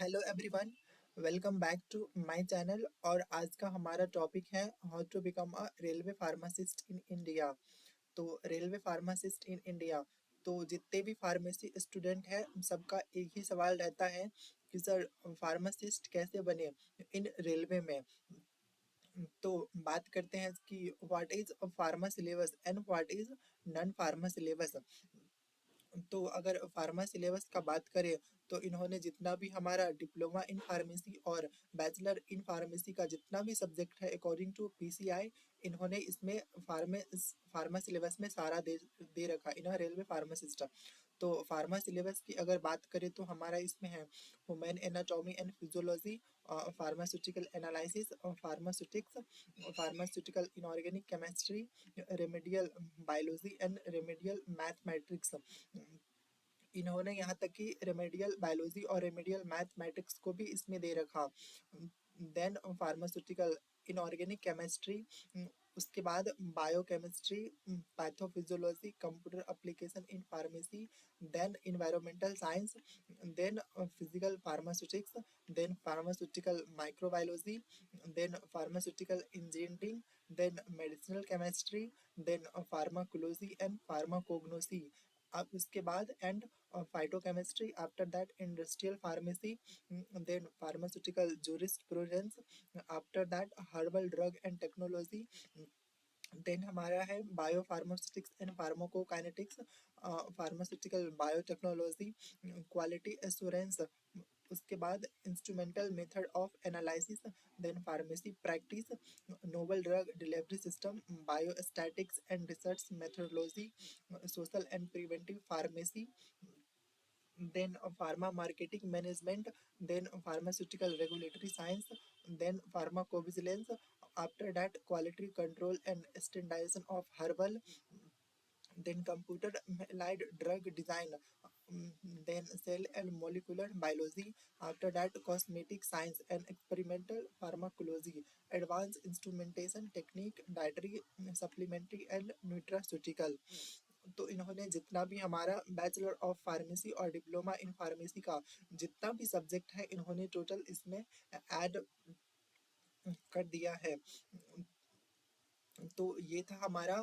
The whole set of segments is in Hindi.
Hello everyone, welcome back to my channel. और आज का हमारा टॉपिक है how to become a railway pharmacist in India. तो रेलवे फार्मासिस्ट इन इंडिया, तो जितने भी फार्मेसी स्टूडेंट हैं सबका एक ही सवाल रहता है कि सर फार्मासिस्ट कैसे बने इन रेलवे में। तो बात करते हैं कि what is pharma syllabus and what is non pharma syllabus. तो अगर फार्मा सिलेबस का बात करें तो इन्होंने जितना भी हमारा डिप्लोमा इन फार्मेसी और बैचलर इन फार्मेसी का जितना भी सब्जेक्ट है अकॉर्डिंग टू पीसीआई, इन्होंने इसमें फार्मा सिलेबस में सारा दे रखा इन रेलवे फार्मासिस्ट। तो फार्मा सिलेबस की अगर बात करें तो हमारा इसमें है human anatomy and physiology, pharmaceutical analysis, pharmaceutics, pharmaceutical inorganic chemistry, remedial biology and remedial mathematics. इन्होंने यहाँ तक कि रेमेडियल बायोलॉजी और रेमेडियल मैथमेटिक्स को भी इसमें दे रखा। देन फार्मास्यूटिकल इनऑर्गेनिक केमिस्ट्री, उसके बाद biochemistry, pathophysiology, computer application in pharmacy, then environmental science, then physical pharmaceutics, then pharmaceutical microbiology, then pharmaceutical engineering, then medicinal chemistry, then pharmacology and pharmacognosy. अब उसके बाद and phytochemistry, after that industrial pharmacy, then pharmaceutical jurisprudence, after that herbal drug and technology, then हमारा है bio pharmaceutics and pharmacokinetics, pharmaceutical biotechnology, quality assurance, उसके बाद instrumental method of analysis, then pharmacy practice, novel drug delivery system, biostatics and research methodology, social and preventive pharmacy, then pharma marketing management, then pharmaceutical regulatory science, then pharmacovigilance, after that quality control and standardization of herbal, then computer allied drug design, then cell and molecular biology, after that cosmetic science and experimental pharmacology, advanced instrumentation technique, dietary supplementary and nutraceutical। तो इन्होंने जितना भी हमारा बैचलर ऑफ फार्मेसी और डिप्लोमा इन फार्मेसी का जितना भी सब्जेक्ट है इन्होंने टोटल इसमें ऐड कर दिया है। तो ये था हमारा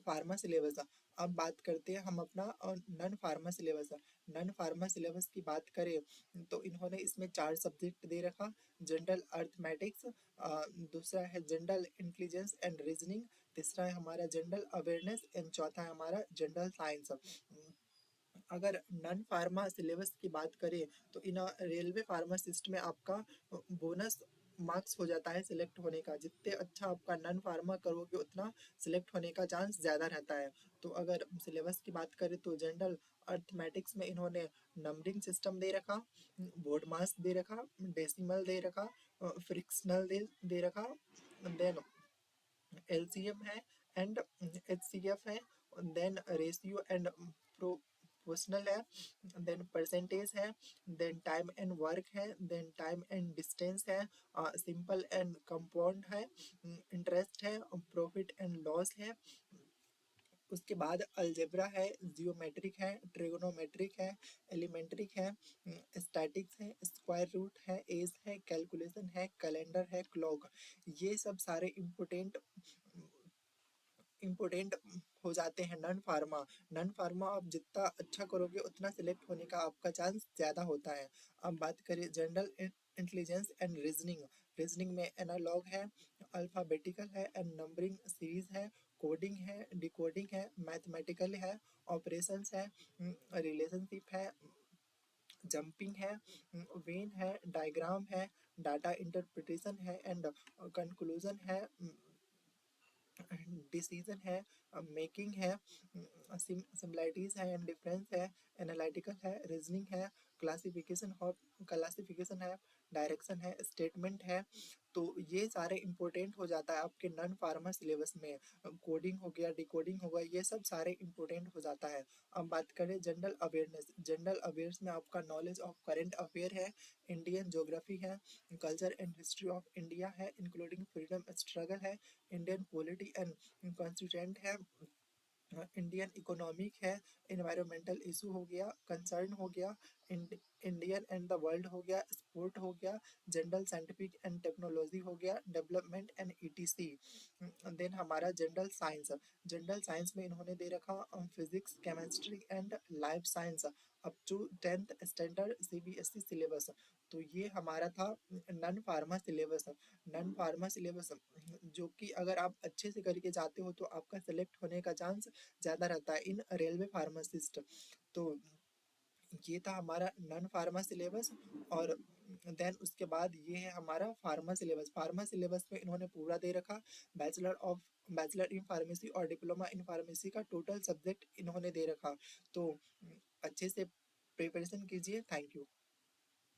फार्मा सिलेबस। अब बात करते हैं हम अपना non pharma syllabus. Non pharma syllabus की बात करें तो इन्होंने इसमें 4 सब्जेक्ट दे रखा। जनरल अर्थमेटिक्स, दूसरा है जनरल इंटेलिजेंस एंड रीजनिंग, तीसरा है हमारा जनरल अवेयरनेस एंड चौथा है हमारा जनरल साइंस। अगर नॉन फार्मा सिलेबस की बात करें तो इन रेलवे फार्मासिस्ट में आपका बोनस मार्क्स हो जाता है सिलेक्ट होने का। जितने अच्छा आपका नॉन फार्मा करोगे उतना सिलेक्ट होने का चांस ज़्यादा रहता है। तो अगर सिलेबस की बात करें तो जनरल अर्थमेटिक्स में इन्होंने नंबरिंग सिस्टम दे रखा, बोर्ड मास दे रखा, डेसिमल दे रखा, फ्रिक्शनल दे रखा, देन एलसीएम है एंड एचसीएफ है, देन रेशियो एंड प्रोपोर्शनल है, देन परसेंटेज है, देन टाइम एंड वर्क है, देन टाइम एंड डिस्टेंस है, सिंपल एंड कंपाउंड है, इंटरेस्ट है, प्रॉफिट एंड लॉस है, उसके बाद अलजेब्रा है, जियोमेट्रिक है, ट्रिगोनोमेट्रिक है, एलिमेंट्रिक है, स्टैटिक्स है, स्क्वायर रूट है, एज है, कैलकुलेशन है, कैलेंडर है, क्लॉक। ये सब सारे इम्पोर्टेंट हो जाते हैं नॉन फार्मा। नॉन फार्मा आप जितना अच्छा करोगे उतना सिलेक्ट होने का आपका चांस ज़्यादा होता है। अब बात करें general intelligence and reasoning. Reasoning में एनालॉग है, अल्फ़ाबेटिकल है एंड नंबरिंग सीरीज है, कोडिंग है, डिकोडिंग है, मैथमेटिकल है, ऑपरेशंस है, रिलेशनशिप है, जंपिंग है, वेन है, डायग्राम है, डाटा इंटरप्रिटेशन है एंड कंक्लूजन है, डिसीजन है, मेकिंग है, सिमिलैरिटीज है एंड डिफरेंस है, एनालिटिकल है, रीजनिंग है, क्लासिफिकेशन है, डायरेक्शन है, स्टेटमेंट है। तो ये सारे इंपॉर्टेंट हो जाता है आपके नॉन फार्मा सिलेबस में। कोडिंग हो गया, डिकोडिंग हो गया, ये सब सारे इंपॉर्टेंट हो जाता है। अब बात करें जनरल अवेयरनेस। जनरल अवेयरनेस में आपका नॉलेज ऑफ करंट अफेयर है, इंडियन ज्योग्राफी है, culture and history of India है इंक्लूडिंग फ्रीडम स्ट्रगल है, इंडियन पॉलिटी एंड कॉन्स्टिट्यूएंट है, इंडियन इकोनॉमिक है, इन्वायरमेंटल इशू हो गया, कंसर्न हो गया, इंडियन एंड द वर्ल्ड हो गया, स्पोर्ट हो गया, जनरल साइंटिफिक एंड टेक्नोलॉजी हो गया, डेवलपमेंट एंड ईटीसी। देन हमारा जनरल साइंस में इन्होंने दे रखा physics, chemistry and life science up to 10th standard CBSE syllabus. तो ये हमारा था non pharma syllabus. Non pharma syllabus जो कि अगर आप अच्छे से करके जाते हो तो आपका सेलेक्ट होने का चांस ज़्यादा रहता है इन रेलवे फार्मासिस्ट। तो ये था हमारा नन फार्मा सिलेबस। और देन उसके बाद ये है हमारा फार्मा सिलेबस में इन्होंने पूरा दे रखा बैचलर इन फार्मेसी और डिप्लोमा इन फार्मेसी का टोटल सब्जेक्ट इन्होंने दे रखा। तो अच्छे से प्रिपरेशन कीजिए। Thank you.